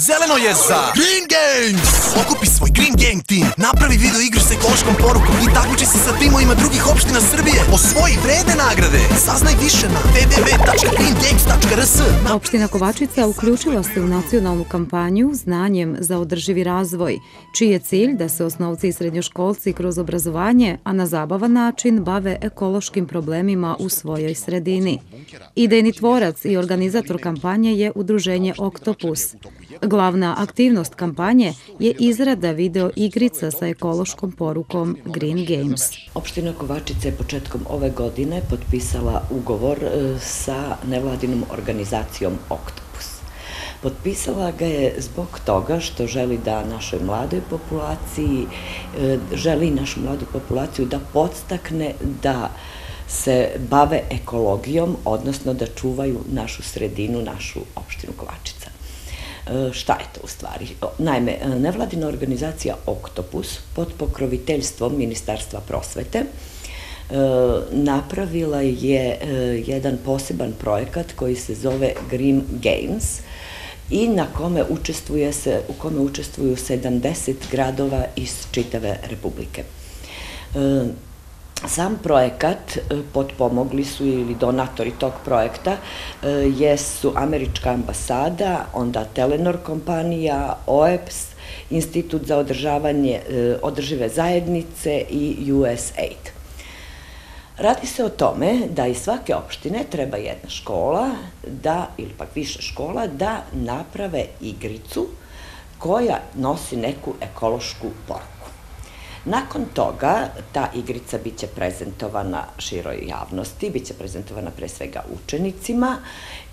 Zeleno je za Green Games! Okupi svoj Green Gang team, napravi video igru s ekološkom porukom i takmiči se sa timovima drugih opština Srbije. Osvoji vredne nagrade. Saznaj više na www.greengames.rs. Opština Kovačica uključila se u nacionalnu kampanju Znanjem za održivi razvoj, čiji je cilj da se osnovci i srednjoškolci kroz obrazovanje, a na zabavan način bave ekološkim problemima u svojoj sredini. Idejni tvorac i organizator kampanje je udruženje Oktopus. Glavna aktivnost kampanje je izrada video igrica sa ekološkom porukom Green Games. Opština Kovačica je početkom ove godine potpisala ugovor sa nevladinom organizacijom Oktopus. Potpisala ga je zbog toga što želi da našoj mladoj populaciji, želi našu mladu populaciju da podstakne da se bave ekologijom, odnosno da čuvaju našu sredinu, našu opštinu Kovačica. Šta je to u stvari? Naime, nevladina organizacija Oktopus pod pokroviteljstvom Ministarstva prosvete napravila je jedan poseban projekat koji se zove Green Games i u kome učestvuju 70 gradova iz čitave Republike. Sam projekat potpomogli su ili donatori tog projekta jesu Američka ambasada, onda Telenor kompanija, OEBS, Institut za održavanje održive zajednice i USAID. Radi se o tome da iz svake opštine treba jedna škola ili pak više škola da naprave igricu koja nosi neku ekološku poruku. Nakon toga ta igrica biće prezentovana široj javnosti, biće prezentovana pre svega učenicima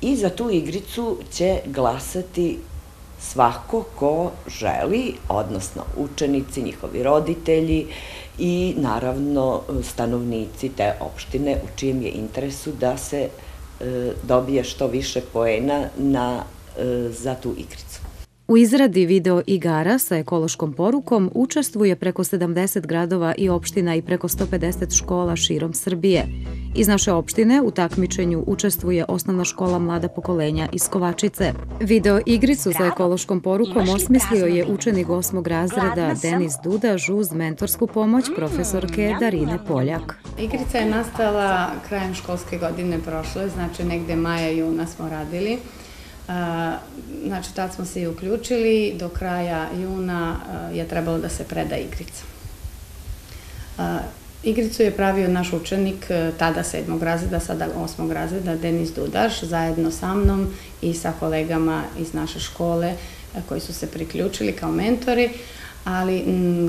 i za tu igricu će glasati svako ko želi, odnosno učenici, njihovi roditelji i naravno stanovnici te opštine u čijem je interesu da se dobije što više poena za tu igricu. U izradi video igara sa ekološkom porukom učestvuje preko 70 gradova i opština i preko 150 škola širom Srbije. Iz naše opštine u takmičenju učestvuje osnovna škola Mlada pokolenja iz Kovačice. Video igricu sa ekološkom porukom osmislio je učenik 8. razreda Denis Dudaž uz mentorsku pomoć profesorke Darine Poljak. Igrica je nastala krajem školske godine prošle, znači negde maja, juna smo radili. Znači, tad smo se i uključili, do kraja juna je trebalo da se preda igrica. Igricu je pravio naš učenik, tada 7. razreda, sada 8. razreda, Denis Dudaš, zajedno sa mnom i sa kolegama iz naše škole koji su se priključili kao mentori, ali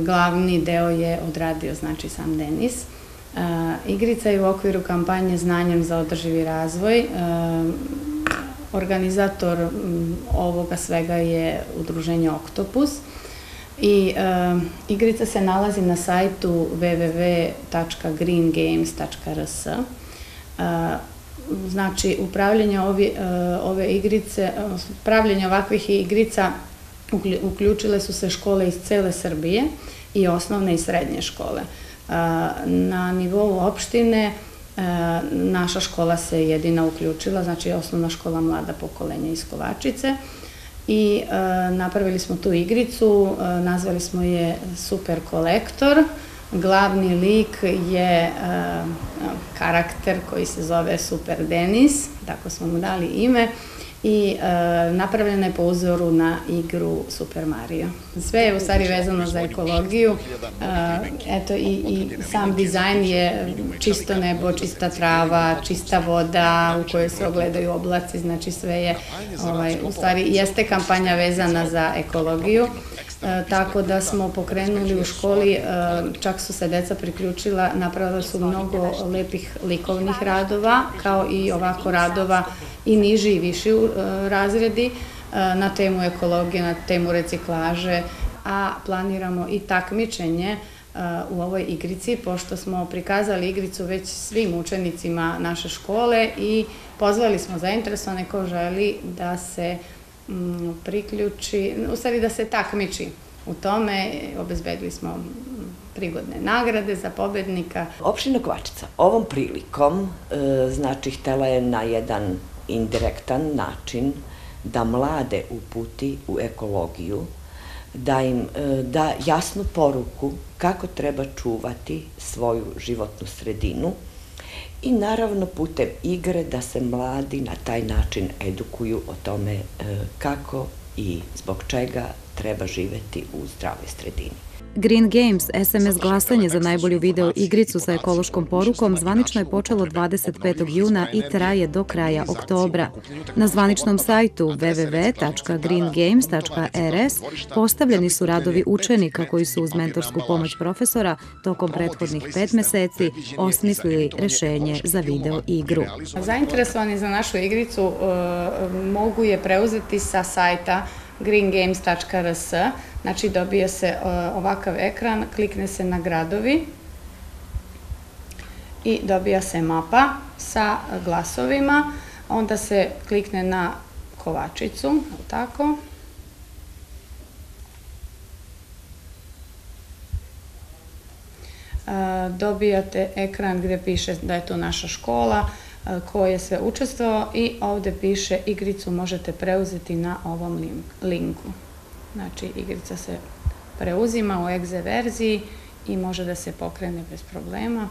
glavni deo je odradio, znači, sam Denis. Igrica je u okviru kampanje Znanjem za održivi razvoj. Organizator ovoga svega je udruženje Oktopus i igrica se nalazi na sajtu www.greengames.rs. Znači, upravljanje ove igrice, pravljanje ovakvih igrica uključile su se škole iz cele Srbije i osnovne i srednje škole. Na nivou opštine naša škola se jedina uključila, znači osnovna škola Mlada pokolenja iz Kovačice i napravili smo tu igricu, nazvali smo je Super kolektor. Glavni lik je karakter koji se zove Super Denis, tako smo mu dali ime i napravljena je po uzoru na igru Super Mario. Sve je u stvari vezano za ekologiju, eto i sam dizajn je čisto nebo, čista trava, čista voda u kojoj se ogledaju oblaci, znači sve je, u stvari jeste kampanja vezana za ekologiju. tako da smo pokrenuli u školi, čak su se deca priključila, napravila su mnogo lepih likovnih radova, kao i ovako radova i niži i viši razredi na temu ekologije, na temu reciklaže, a planiramo i takmičenje u ovoj igrici, pošto smo prikazali igricu već svim učenicima naše škole i pozvali smo zainteresovane ko želi da se priključi, u stvari da se takmiči u tome. Obezbedili smo prigodne nagrade za pobednika. Opština Kovačica ovom prilikom, znači, htela je na jedan indirektan način da mlade uputi u ekologiju, da im da jasnu poruku kako treba čuvati svoju životnu sredinu i naravno putem igre da se mladi na taj način edukuju o tome kako i zbog čega treba živeti u zdravoj sredini. Green Games, SMS glasanje za najbolju video igricu sa ekološkom porukom, zvanično je počelo 25. juna i traje do kraja oktobra. Na zvaničnom sajtu www.greengames.rs postavljeni su radovi učenika koji su uz mentorsku pomoć profesora tokom prethodnih 5 meseci osmislili rešenje za video igru. Zainteresovani za našu igricu mogu je preuzeti sa sajta greengames.rs, znači dobije se ovakav ekran, klikne se na gradovi i dobija se mapa sa glasovima, onda se klikne na Kovačicu, tako. Dobijate ekran gde piše da je to naša škola, ko je sve učestvovao i ovde piše igricu možete preuzeti na ovom linku. Znači, igrica se preuzima u exe verziji i može da se pokrene bez problema.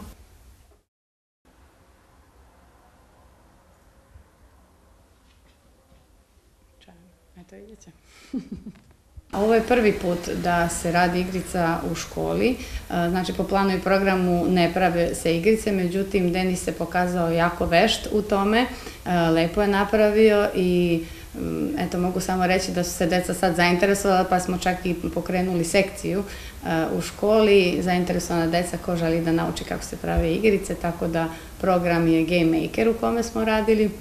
Eto, vidite. Ovo je prvi put da se radi igrica u školi, znači po planu i programu ne prave se igrice, međutim Denis se pokazao jako vešt u tome, lepo je napravio i eto mogu samo reći da su se deca sad zainteresovala pa smo čak i pokrenuli sekciju u školi, zainteresovana deca ko želi da nauči kako se prave igrice, tako da program je Game Maker u kome smo radili.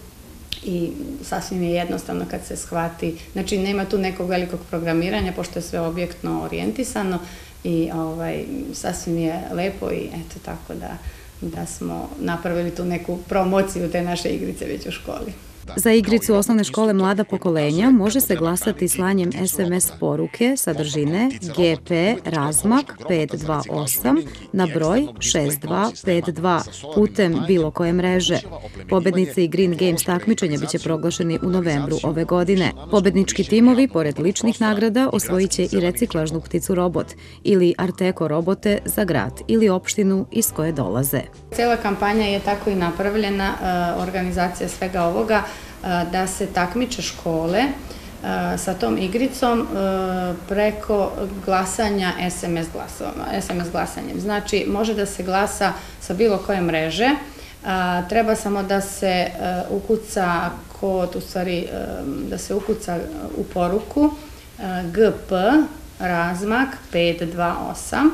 I sasvim je jednostavno kad se shvati, znači nema tu nekog velikog programiranja pošto je sve objektno orijentisano i sasvim je lepo i eto tako da smo napravili tu neku promociju te naše igrice već u školi. Za igricu osnovne škole Mlada pokolenja može se glasati slanjem SMS poruke sadržine GP razmak 528 na broj 6252 putem bilo koje mreže. Pobednici Green Games takmičenja biće proglašeni u novembru ove godine. Pobednički timovi, pored ličnih nagrada, osvojit će i reciklažnu pticu robot ili Arteko robote za grad ili opštinu iz koje dolaze. Cela kampanja je tako i napravljena, organizacija svega ovoga, da se takmiče škole sa tom igricom preko glasanja SMS glasanjem. Znači, može da se glasa sa bilo koje mreže, treba samo da se ukuca kod, u stvari, da se ukuca u poruku GP razmak 528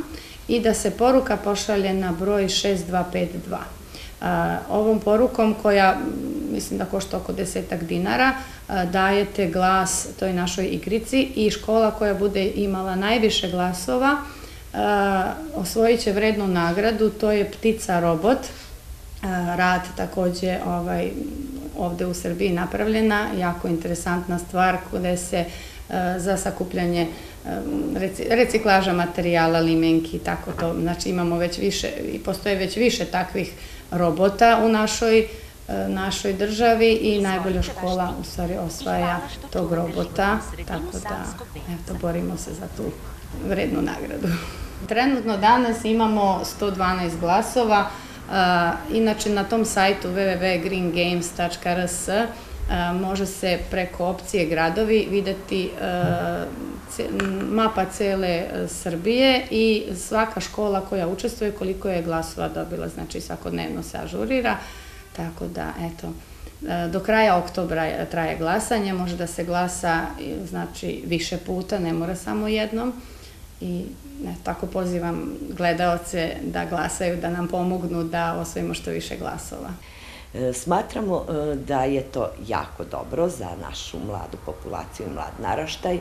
i da se poruka pošalje na broj 6252. Ovom porukom koja, mislim da košta oko 10 dinara, dajete glas toj našoj igrici i škola koja bude imala najviše glasova osvojit će vrednu nagradu, to je ptica robot, rad takođe ovde u Srbiji napravljena, jako interesantna stvar gde se za sakupljanje reciklaža materijala, limenki, tako to, znači imamo već više i postoje već više takvih robota u našoj državi i najbolja škola u stvari osvaja tog robota, tako da eto, borimo se za tu vrednu nagradu. Trenutno danas imamo 112 glasova, inače na tom sajtu www.greengames.rs može se preko opcije gradovi videti mapa cele Srbije i svaka škola koja učestvuje koliko je glasova dobila, znači svakodnevno se ažurira, tako da eto, Do kraja oktobra traje glasanje, može da se glasa znači više puta, ne mora samo jednom. I tako pozivam gledaoce da glasaju, da nam pomognu da osvojimo što više glasova. Smatramo da je to jako dobro za našu mladu populaciju i mlad naraštaj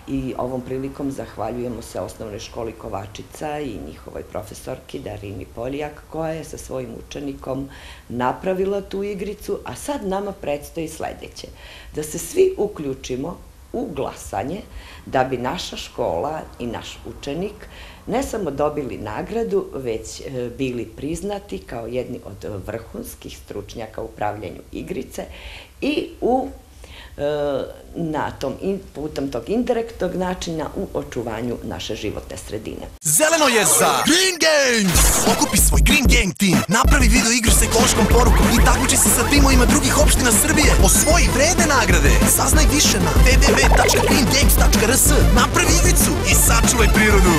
i ovom prilikom zahvaljujemo se Osnovnoj školi Kovačica i njihovoj profesorki Darini Poljak koja je sa svojim učenikom napravila tu igricu, a sad nama predstoji sledeće, da se svi uključimo u glasanje da bi naša škola i naš učenik ne samo dobili nagradu, već bili priznati kao jedni od vrhunskih stručnjaka u upravljanju igrice i putem tog indirektnog načina u očuvanju naše životne sredine. Zeleno je za Green Games! Okupi svoj Green Gang tim, napravi video igru s ekološkom porukom i takmiči se sa timovima drugih opština Srbije. Osvoji vredne nagrade. Saznaj više na www.greengames.rs. Napravi igricu i sačuvaj prirodu.